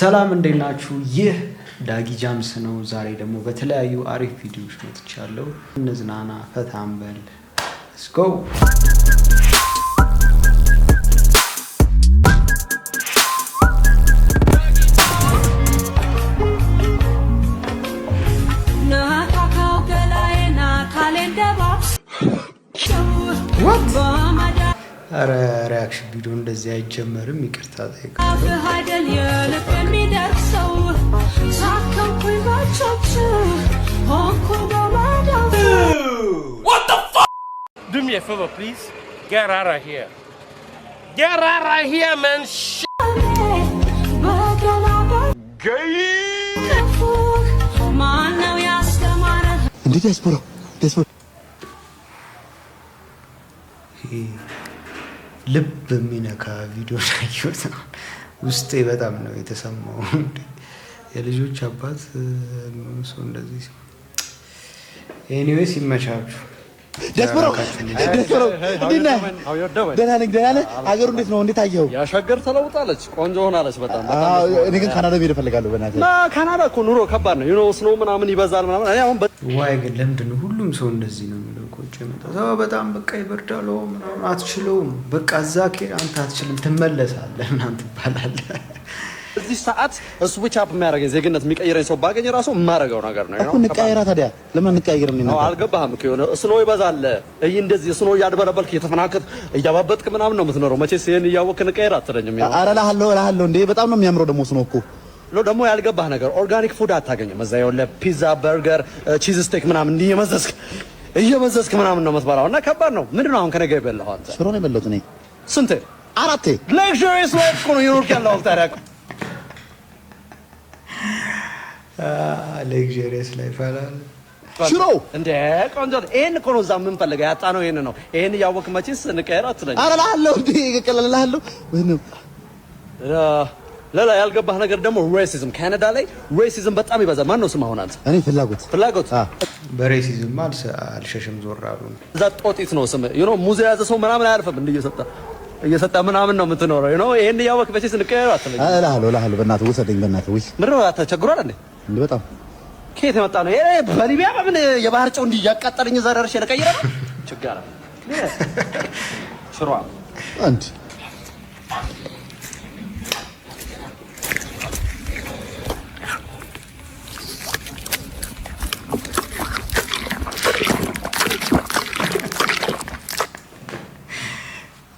ሰላም እንዴት ናችሁ? ይህ ዳጊ ጃምስ ነው። ዛሬ ደግሞ በተለያዩ አሪፍ ቪዲዮዎች መጥቻለሁ። እንዝናና ፈታ እንበል። ሌትስ ጎ። ኧረ ሪያክሽን ቪዲዮ እንደዚህ አይጀመርም። ይቅርታ ጠይቃለሁ። What the fuck? Do me a favor, please. Get out of here. Get out of here, man. እንዴት ያስፈራው ልብ የሚነካ ቪዲዮ ናይዮት ነው። ውስጤ በጣም ነው የተሰማው። የልጆች አባት ሰው እንደዚህ ሲሆን ኤኒዌይስ ይመቻችሁ። ደስበረው ደህና ነህ? አገሩ እንዴት ነው? እንዴት አየኸው? ያሸገር ተለውጣለች፣ ቆንጆ ሆናለች በጣም። እኔ ግን ካናዳ መሄድ እፈልጋለሁ። በእናትህ ካናዳ እኮ ኑሮ ከባድ ነው። ዩኖ ስኖው ምናምን ይበዛል ምናምን። እኔ አሁን ዋይ ግን ለምንድን ነው ሁሉም ሰው እንደዚህ ነው የሚለው? ቆጭ ነው በጣም በቃ ይበርዳል ምናምን አትችለውም። በቃ እዛ አንተ አትችልም ትመለሳለህ ምናምን ትባላለህ። እዚህ ሰዓት እሱ ብቻ የሚያደርገኝ ዜግነት የሚቀይረኝ ሰው ባገኝ ራሱ የማደርገው ነገር ነው። እኮ እንቀያየራ። ታዲያ ለምን እንቀያየርም? ነው አልገባህም እኮ የሆነ ስኖ ይበዛል። እይ እንደዚህ ስኖ እያድበለበልክ እየተፈናከት እያባበጥክ ምናምን ነው የምትኖረው። መቼስ ይሄን እያወቅህ እንቀያየር አትለኝም። ኧረ እልሃለሁ እንዴ በጣም ነው የሚያምረው ደግሞ ስኖ እኮ ደግሞ ያልገባህ ነገር ኦርጋኒክ ፉድ አታገኝም። እዛ ይኸውልህ ፒዛ፣ በርገር፣ ቺዝ ስቴክ ምናምን እንዲህ እየመዘዝክ ምናምን ነው የምትበላው እና ከባድ ነው። ምንድን ነው አሁን ከነገ የበላኸው አንተ? ሽሮ ነው የበላሁት እኔ። ስንቴ? 4 ሌክዠሪየስ ላይፍ እኮ ነው እየኖርክ ያለኸው ታዲያ። ሌክዠሪየስ ላይፍ አላለ ሽሮ እንደ ቆንጆ ነው። ይሄን እኮ ነው እዛ የምንፈልገው ያጣነው ይሄን ነው። ይሄን እያወቅህ መቼስ እንቀየር አትለኝም። ኧረ እልሃለሁ እንዴ እቀለልልሃለሁ ወይ ነው ሌላ ያልገባህ ነገር ደግሞ ሬሲዝም፣ ካናዳ ላይ ሬሲዝም በጣም ይበዛል። ማን ነው ስም አሁን አንተ? እኔ ፍላጎት በሬሲዝም አልሸሽም ዞር አሉ። እዛ ጦጢት ነው ስም ዩ ኖ ሙዝ የያዘ ሰው ምናምን አያልፍም። እንደ እየሰጠ ምናምን ነው የምትኖረው። ዩ ኖ ይሄን እያወቅህ መቼስ እንቀየር አትለኝም። እልሃለሁ በእናትህ ውሰደኝ በእናትህ። ውይ ምንድን ነው ተቸግሯል እንዴ? እንዴ በጣም ከየት የመጣ ነው? ይሄ በሊቢያ በምን የባህር ጨው እንዲህ ያቃጠለኝ እዛ ደርሼ ልቀይረ ነው ችግር አለ ሽሯ አንድ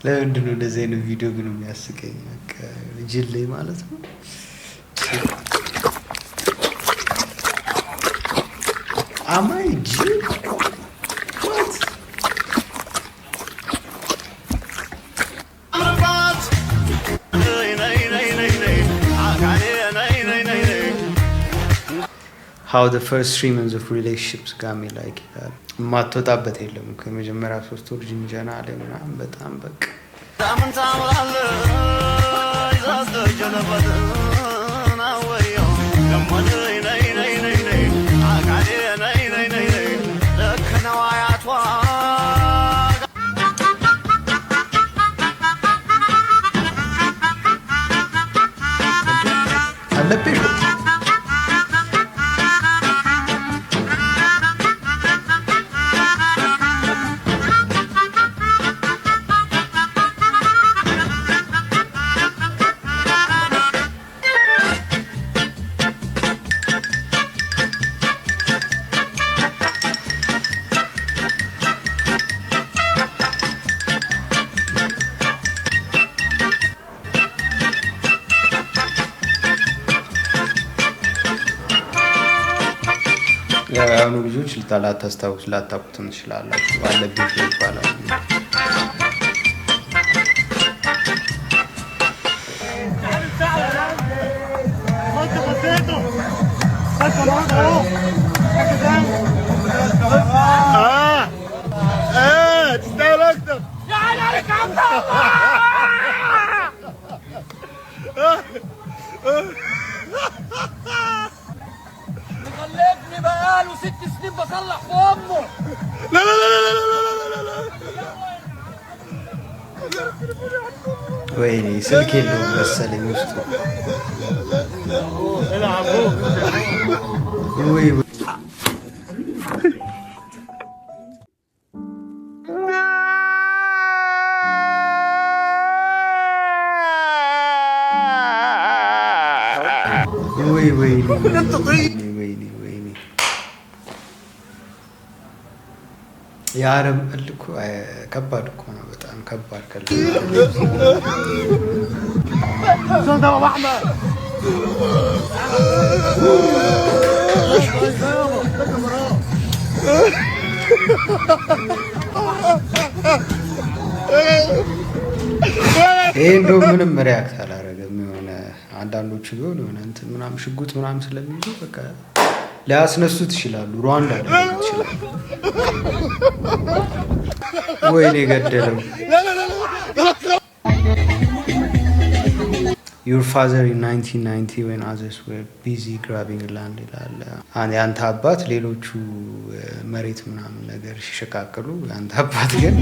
ለምንድን ነው እንደዚህ አይነት ቪዲዮ ግን የሚያስቀኝ? በቃ ጅል ላይ ማለት ነው። አማይ ጅል How the first 3 months of relationships got me like that. ማትወጣበት የለም እኮ የመጀመሪያ 3 ወር ጅንጀና ላይ ምናምን በጣም በቃ አለብሽ ያኑ ልጆች ላታስታውሱ ላታውቁትም ትችላላችሁ። አለብሽ ይባላል። خليتني بقاله 6 سنين بصلح في امه. لا لا لا لا لا لا لا ወይኔ ስልክ የለውም መሰለኝ ውስጡ ወይ ወይኔ የአረብ እልኩ ከባድ እኮ ነው በጣም ከባድ ቀልድ ይሄ እንደው ምንም ሪያክት አላደረገም የሆነ አንዳንዶቹ ቢሆን የሆነ እንትን ምናምን ሽጉጥ ምናምን ስለሚይዙ በቃ ሊያስነሱት ይችላሉ ሩዋንዳ ሊያደርጉት ይችላሉ ወይኔ ገደለው Your father in 1990 when others were busy grabbing land ይላል ያንተ አባት ሌሎቹ መሬት ምናምን ነገር ሲሸቃቅሉ ያንተ አባት ግን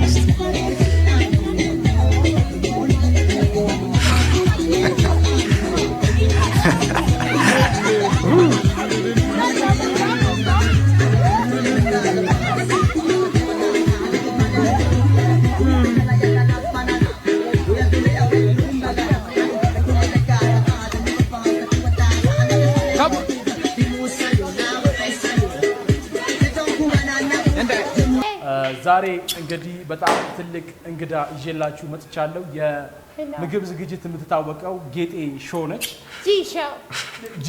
ዛሬ እንግዲህ በጣም ትልቅ እንግዳ ይዤላችሁ መጥቻለሁ የምግብ ዝግጅት የምትታወቀው ጌጤ ሾው ነች ጂ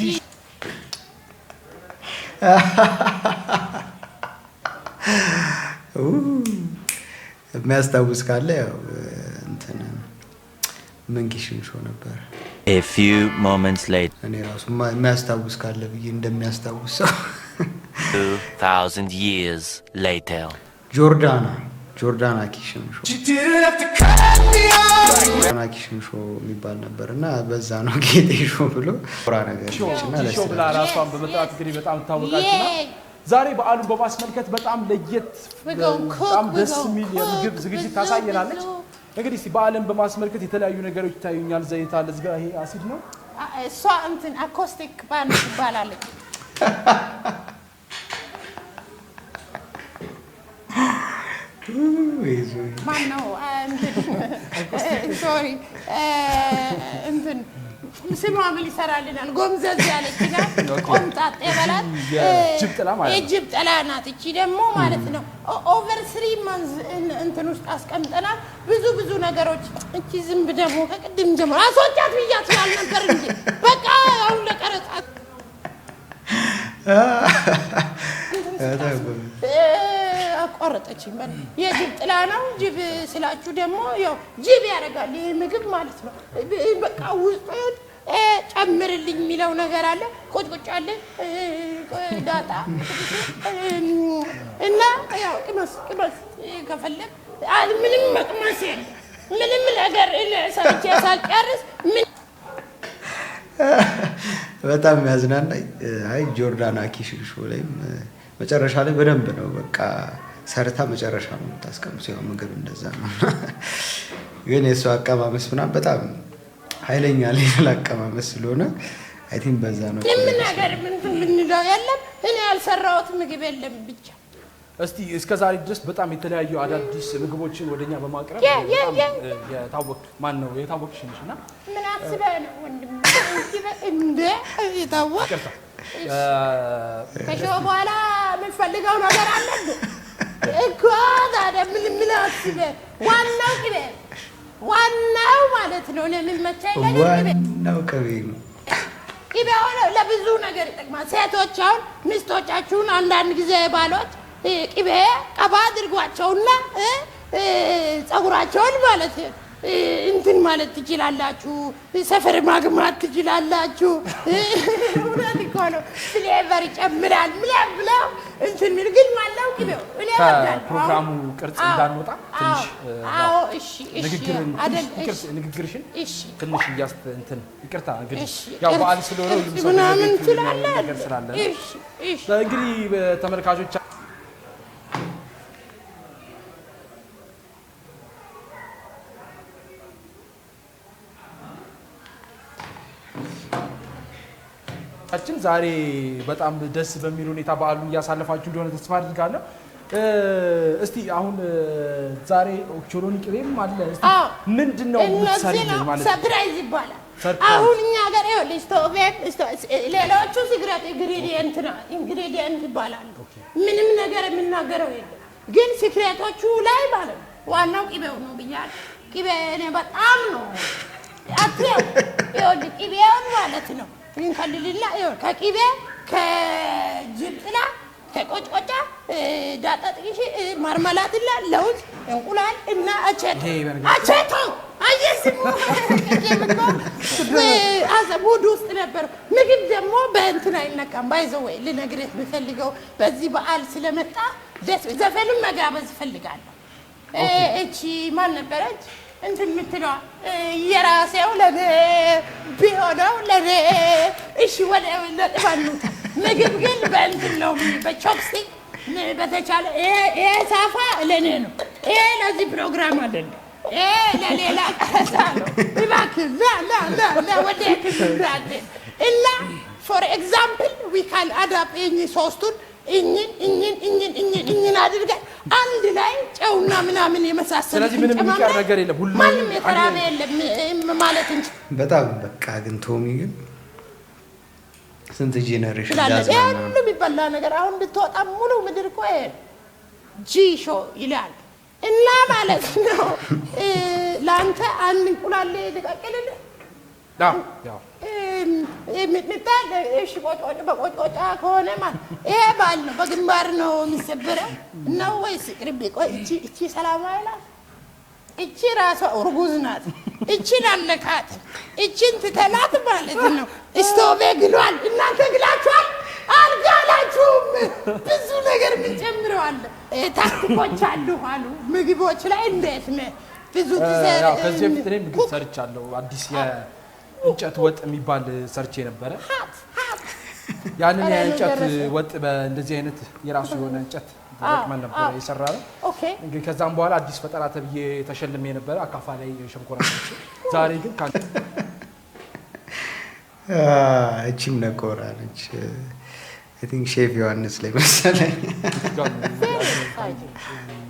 የሚያስታውስ ካለ ያው እንትን መንኪሽን ሾው ነበር A few moments later እኔ ራሱ የሚያስታውስ ካለ ብዬ እንደሚያስታውስ ሰው 2000 years later ጆርዳና ኪሽን ሾው የሚባል ነበር እና በዛ ነው ጌጤ ሾው ብሎ ራ ነገር ሾው ብላ ራሷን በመጥራት እንግዲህ በጣም ታወቃችና ዛሬ በዓሉን በማስመልከት በጣም ለየት በጣም ደስ የሚል የምግብ ዝግጅት ታሳየናለች እንግዲህ እስቲ በዓልን በማስመልከት የተለያዩ ነገሮች ይታዩኛል ዘይት አለ እዚህ ጋር ይሄ አሲድ ነው እሷ እንትን አኮስቲክ ባንድ ይባላለች ማነው ሶሪ እንትን ስሟ ምን ይሰራልናል ጎምዘዝ ያለችና ቆምጣጤ በላት የጅብ ጥላ ናት እቺ ደግሞ ማለት ነው ኦቨር 3 months እንትን ውስጥ አስቀምጠናል ብዙ ነገሮች እቺ ዝንብ ደግሞ ከቅድም ጀምሮ አስወጣት ብያት ነበር እንጂ በቃ አሁን ለቀረጻት አቆረጠችኝ ማለት የጅብ ጥላ ነው ጅብ ስላችሁ ደግሞ ያው ጅብ ያረጋል ይሄ ምግብ ማለት ነው በቃ ውስጥ ጨምርልኝ የሚለው ነገር አለ ቁጭ አለ ዳጣ እና ያው ቅመስ ከፈለክ ምንም መቅመስ ምንም ነገር ሰርቼ ሳልጨርስ ምን በጣም ያዝናናኝ አይ ጆርዳና ኪሽን ሾው ላይ መጨረሻ ላይ በደንብ ነው በቃ ሰርታ መጨረሻ ነው ታስቀምጪው ያው ምግብ እንደዛ ነው ግን የሷ አቀማመስ ምናምን በጣም ኃይለኛ ሌላ አቀማመስ ስለሆነ አይ ቲንክ በዛ ነው ምን ነገር ምን ብንለው የለም እኔ ያልሰራሁት ምግብ የለም ብቻ እስቲ እስከ ዛሬ ድረስ በጣም የተለያዩ አዳዲስ ምግቦችን ወደኛ በማቅረብ የታወቅ ማን ነው የታወቅሽ ነሽና ምን አስበህ ነው ወንድም እንደ የታወቅ ከሾው በኋላ የምንፈልገው ነገር አለ እኮ ታዲያ ምን አስበህ ዋናው ማለት ነው ለምን መቻይ ዋናው ቅቤ ነው ቅቤው ለብዙ ነገር ይጠቅማል ሴቶች አሁን ሚስቶቻችሁን አንዳንድ ጊዜ ባሎች ቅቤ ቀባ አድርጓቸውና ፀጉራቸውን ማለት እንትን ማለት ትችላላችሁ ሰፈር ማግማት ትችላላችሁ እውነት እኮ ነው ፍሌቨር ይጨምራል ብለው እንትን ምን ግን ማለው ቅቤው ፕሮግራሙ ቅርጽ እንዳንወጣ ትንሽ አዎ እሺ ንግግርሽን ትንሽ እንትን ይቅርታ እንግዲህ ያው በዓል ስለሆነ ሁሉም ሰው ምናምን ትላለህ ስላለ እንግዲህ ተመልካቾች ተመልካቾቻችን ዛሬ በጣም ደስ በሚል ሁኔታ በዓሉን እያሳለፋችሁ እንደሆነ ተስፋ አድርጋለሁ። እስቲ አሁን ዛሬ ኦቾሎኒ ቅቤም አለ። እስቲ ምንድነው የምትሰሪልን ማለት ነው? ሰርፕራይዝ ይባላል። አሁን እኛ ጋር ይኸውልሽ ሌሎቹ ሲግሬት ኢንግሪዲየንት ይባላሉ። ምንም ነገር የምናገረው የለም። ግን ሲክሬቶቹ ላይ ማለት ነው ዋናው ቅቤው ነው ብያለሁ። ቅቤ እኔ በጣም ነው አትየው ይኸውልህ ቅቤውን ማለት ነው እንከልልና ይኸውልህ ከቅቤ ከጅብጥላ ከቆጭቆጫ ዳጣ ጥቂሽ ማርማላትና ለውዝ እንቁላል እና አቸቶ አየስሙ ሙድ ውስጥ ነበር። ምግብ ደግሞ በእንትን አይነካም። ባይዘው ወይ ልነግርህ ብፈልገው በዚህ በዓል ስለመጣ ዘፈንም መጋበዝ እፈልጋለሁ። እቺ ማን ነበረች እንትን የምትለዋ የራሴው ለኔ ቢሆነው ለኔ እሺ ወደ ለጥባኑታ ምግብ ግን በእንትን ነው በቾፕስቲክ በተቻለ ይሄ ሳፋ ለኔ ነው። ይሄ ለዚህ ፕሮግራም አይደለም። ይሄ ለሌላ ቀረጻ ነው። እባክህ ላ ወደ ትምራለ እና ፎር ኤግዛምፕል ዊ ካን አዳፕ ሶስቱን እኝን አድርገን አንድ ላይ ጨውና ምናምን የመሳሰሉት ስለዚህ ምንም የሚቀር ነገር የለም። ሁሉ ማንም የተራበ የለም ማለት እንጂ በጣም በቃ ግን ቶሚ ግን ስንት ጄነሬሽን ዳዝማና ሁሉ ቢበላ ነገር አሁን ብትወጣ ሙሉ ምድር እኮ ጂሾ ይላል እና ማለት ነው። ላንተ አንድ እንቁላል ልቀቅልልህ ያው የሚጣል እሺ በቆጮጫ ከሆነ ማለት ይሄ ባል ነው በግንባር ነው የሚሰበረው ነው ወይስ ቅርብ ቆይ እቺ ሰላም አይላት እቺ ራሷ እርጉዝ ናት። እቺን አለካት እቺን ትተላት ማለት ነው። ስቶቬ ግሏል። እናንተ ግላችኋል አልጋላችሁም። ብዙ ነገር ምን ጨምረዋል። ታክቲኮች አሉ ምግቦች ላይ እንዴት ነው ብዙ ተሰራ ከዚህ በፊት እኔ ምግብ ሰርቻለሁ። አዲስ የእንጨት ወጥ የሚባል ሰርቼ ነበረ። ያንን የእንጨት ወጥ በእንደዚህ አይነት የራሱ የሆነ እንጨት ተጠቅመን ነበር የሰራነው። እንግዲህ ከዛም በኋላ አዲስ ፈጠራ ተብዬ ተሸልሜ ነበር አካፋ ላይ ሸንኮራ። ዛሬ ግን እቺም ነቆራ ነች። አይ ቲንክ ሼፍ ዮሐንስ ላይ መሰለኝ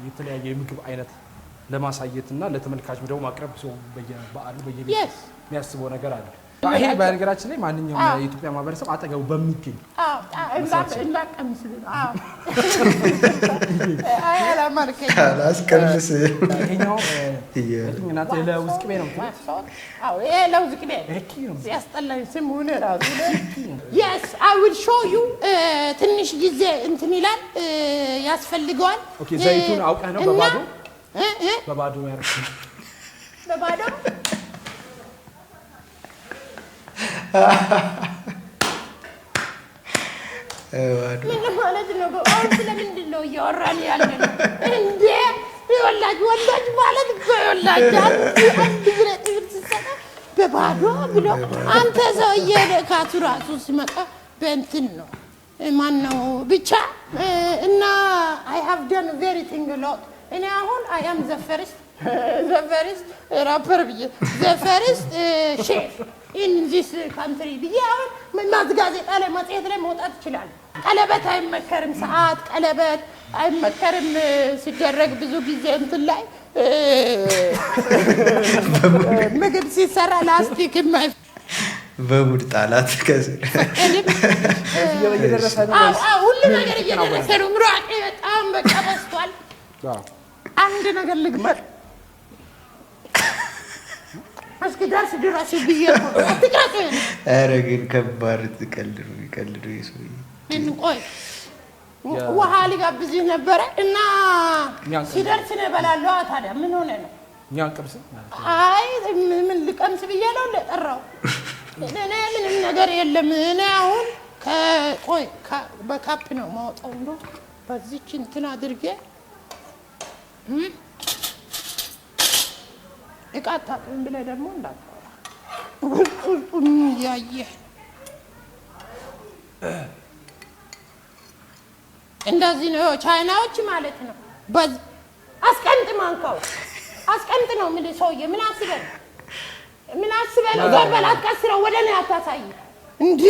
የተለያየ የምግብ አይነት ለማሳየት እና ለተመልካች ደግሞ ማቅረብ ሰው በየበዓሉ በየቤት የሚያስበው ነገር አለ። ይሄ በነገራችን ላይ ማንኛውም የኢትዮጵያ ማህበረሰብ አጠገቡ በሚገኝ አላስቀምስ ይሄኛው እናንተ ለውዝ ቅቤ ነው ማለት ይሄ ለውዝ ቅቤ ሲያስጠላኝ ስሙን እራሱ yes I will show you ትንሽ ጊዜ እንትን ይላል ያስፈልገዋል። ኦኬ ዘይቱን አውቀህ ነው በባዶ ያርኩት በባዶ ምን ማለት ነው? በአሁን ስለምንድን ነው እያወራን ያለነው እንዴ? ወላጅ ማለት በወላጅ አንድ ብረት ሲሰጣ በባዶ ብሎ አንተ ሰውዬ ካቱ ራሱ ሲመጣ በእንትን ነው ማን ነው ብቻ እና I have done everything a lot እኔ አሁን I am the first rapper the first chef in this country ብዬ አሁን ማዝጋዜጣ ላይ መጽሔት ላይ መውጣት ይችላል። ቀለበት አይመከርም፣ ሰዓት ቀለበት አይመከርም ሲደረግ ብዙ ጊዜ እንትን ላይ ምግብ ሲሰራ ላስቲክ በሙድ ጣላት ከዚህ ሁሉ ነገር እየደረሰ ነው። ምራቄ በጣም በቃ በስቷል። አንድ ነገር ልግመጥ እስኪ ደርስ ድረስ ብዬ ነው አትቀጥ። ኧረ ግን ከባድ ይቀልዱ ይሱይ ምን ቆይ ውሃ ሊጋብዝህ ነበረ እና ሲደርስ ነው እበላለሁ። ታዲያ ምን ሆነ ነው የሚያንቀምስ? አይ ምን ልቀምስ ብዬ ነው ለጠራው። እኔ ምንም ነገር የለም። እኔ አሁን ቆይ በካፕ ነው ማውጣው እንደው በዚህች እንትን አድርጌ እቃታጥም ብለህ ደግሞ እንዳታወራ ውስጡን እያየህ እንደዚህ ነው ቻይናዎች ማለት ነው። አስቀንጥ ማንካው አስቀንጥ ነው ምን ሰውዬ ምን አስበህ ነው ዘበላት ቀስረው ወደ እኔ አታሳይ። እንዴ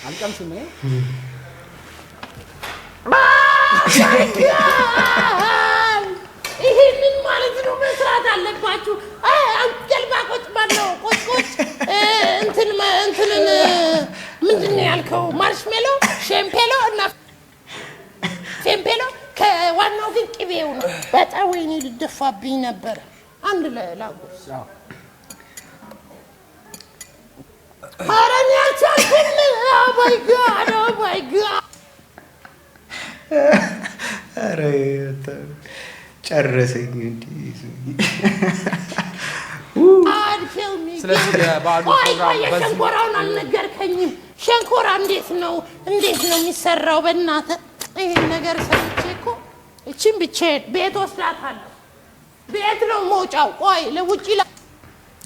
አልቀምስም ነው ይሄንን ማለት ነው መስራት አለባችሁ ጀልባ ቁጭ ባለው ቁጭ እንትንን ምንድን ነው ያልከው ማርሽሜሎ ሸምፔሎ እና ፌምፔሎ ከዋናው ግን ቅቤው ነው በጣም ወይኔ ልደፋብኝ ነበር አንድ ለላጎስ አረኛ ቻልኩኝ ኦ ማይ ጋድ አረ ጨረሰኝ እንዴ ስለዚህ የበዓሉ ፕሮግራም ሸንኮራውን አልነገርከኝም ሸንኮራ እንዴት ነው የሚሰራው በእናትህ ይሄን ነገር ሰምቼ እኮ እቺን ብቻዬን ቤት ወስዳታለሁ ቤት ነው መውጫው ቆይ ለውጪ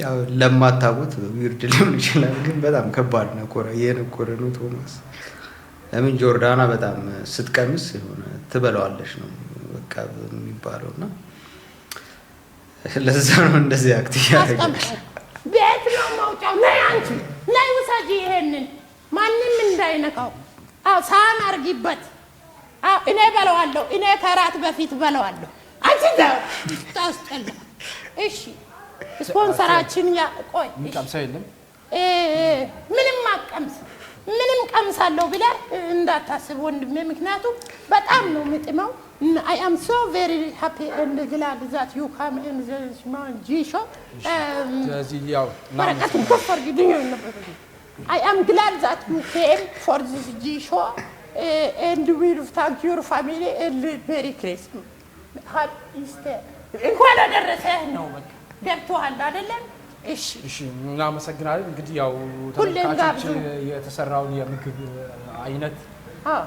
ያው ለማታውቁት ዊርድ ሊሆን ይችላል ግን በጣም ከባድ ነው የነቆረ ነው ቶማስ ለምን ጆርዳና በጣም ስትቀምስ ሆነ ትበላዋለሽ ነው በቃ የሚባለውና ለዛ ነው እንደዚህ አክት ያደርጋል ቤት ነው መውጫው ነይ አንቺ ነይ ውሰጂ ይሄንን ማንንም እንዳይነካው ሳህን አርጊበት እኔ በለዋለሁ እኔ ከራት በፊት በለዋለሁ አንቺ ታስጠላ እሺ ስፖንሰራችን ያ ቆይ ምንቀምሰው የለም ምንም ቀምሳለሁ ብላ እንዳታስብ ወንድሜ ምክንያቱም በጣም ነው የምጥመው I am so very happy and glad that you come in this G-show ስለዚህ ያው ወረቀቱን ከፈር ግድኝ ነበር I am glad that you came for this G-show and we thank your family and Merry Christmas Happy Easter እንኳን አደረሰህ ነው በቃ ገብቶሃል አይደለም እሺ እናመሰግናለን እንግዲህ ያው ተመልካቾች የተሰራውን የምግብ አይነት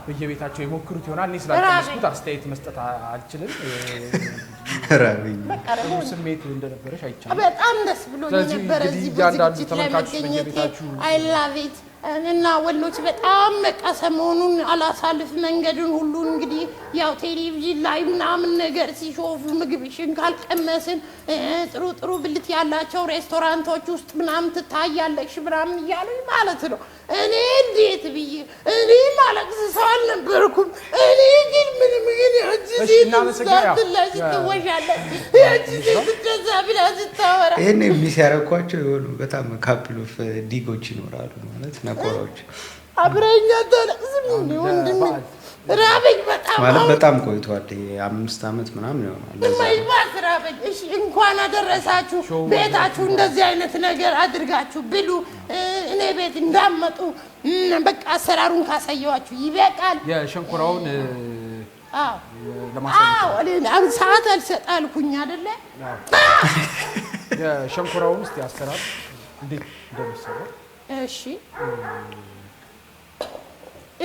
በየቤታቸው የሞክሩት ይሆናል እኔ ስላልቀመስኩት አስተያየት መስጠት አልችልም ራብኝ ስሜት እንደነበረሽ አይቻልም በጣም ደስ ብሎኝ ነበር እዚህ ዝግጅት ላይ መገኘቴ I love it እና ወሎች በጣም በቃ ሰሞኑን አላሳልፍ መንገዱን ሁሉ እንግዲህ ያው ቴሌቪዥን ላይ ምናምን ነገር ሲሾፉ ምግብሽን ካልቀመስን ጥሩ ብልት ያላቸው ሬስቶራንቶች ውስጥ ምናምን ትታያለሽ ምናምን እያሉኝ ማለት ነው እኔ እንዴት ብዬ እኔ ማለት ሰው አልነበርኩም እኔ ግን ምንም ግን ይሄን የሚያረኳቸው የሆኑ በጣም ካፕል ኦፍ ዲጎች ይኖራሉ ማለት ነቆሮች አብረኛ ተለዝም ወንድም ራበኝ በጣም ማለት በጣም ቆይቷል 5 አመት ምናምን ይሆናል ማይባስ ራበኝ እሺ እንኳን አደረሳችሁ ቤታችሁ እንደዚህ አይነት ነገር አድርጋችሁ ብሉ እኔ ቤት እንዳመጡ በቃ አሰራሩን ካሳየዋችሁ ይበቃል የሸንኮራውን ለማሳየት ሰዓት አልሰጣልኩኝ አይደለ የሸንኮራውን ውስጥ ያሰራል እንዴት እንደሚሰራ እሺ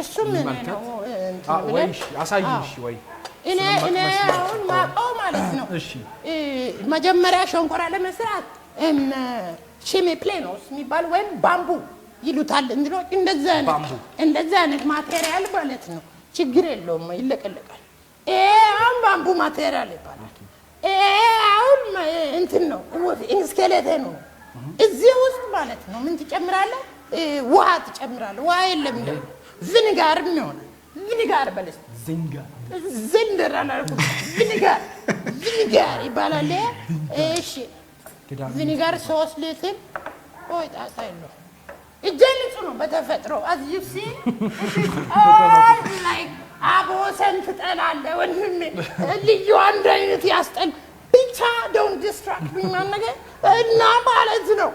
እሱ ምን ነው ወይ አሳይሽ ወይ እኔ አሁን ማቀው ማለት ነው እሺ መጀመሪያ ሸንኮራ ለመስራት ሺሜ ፕሌኖስ የሚባል ወይም ባምቡ ይሉታል እንደዛ አይነት ማቴሪያል ማለት ነው ችግር የለውም ይለቀለቃል አሁን ባምቡ ማቴሪያል ይባላል አሁን እንትን ነው ስኬሌተን ነው እዚህ ውስጥ ማለት ነው ምን ትጨምራለህ ውሃ ትጨምራለህ ውሃ የለም እንደ ቪኒጋር ነው ቪኒጋር በለስ ዝንደር አላልኩም ቪኒጋር ይባላል እሺ ቪኒጋር 3 ሊትር ወይ ጣጣ የለው እጀልጹ ነው በተፈጥሮ as you see like አቦሰን ትጠላለህ ወንድሜ ልዩ አንድ አይነት ያስጠል ብቻ don't distract me ማን ነገር እና ማለት ነው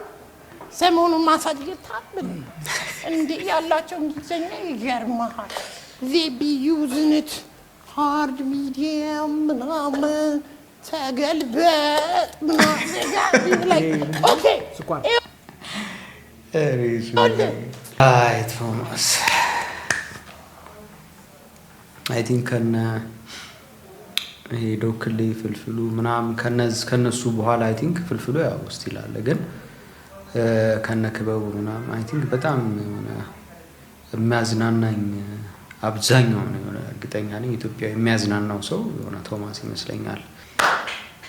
ሰሞኑን ማሳጅ ታብል እንዴ ያላቸው እንግሊዘኛ ይገርማል they be using it hard medium ምናምን ተገልበጥ ምናምን like okay አይ ቶማስ አይ ቲንክ ይሄ ዶክሌ ፍልፍሉ ምናምን ከነሱ በኋላ አይ ቲንክ ፍልፍሉ ያው ስቲል አለ ግን ከነክበቡ ምናምን አይ ቲንክ በጣም የሚያዝናናኝ አብዛኛው ነው እርግጠኛ ነኝ ኢትዮጵያ የሚያዝናናው ሰው የሆነ ቶማስ ይመስለኛል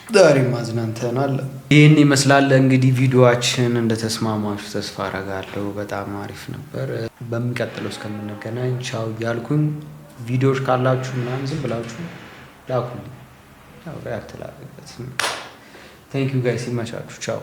ዛሬም አዝናንተናል። ይህን ይመስላል እንግዲህ ቪዲዮአችን እንደተስማማችሁ ተስፋ አረጋለሁ። በጣም አሪፍ ነበር። በሚቀጥለው እስከምንገናኝ ቻው እያልኩኝ ቪዲዮዎች ካላችሁ ምናምን ዝም ብላችሁ ላኩልኝ። ያው ሪያክት ላደርግበት። ቴንክ ዩ ጋይስ፣ ይመቻችሁ። ቻው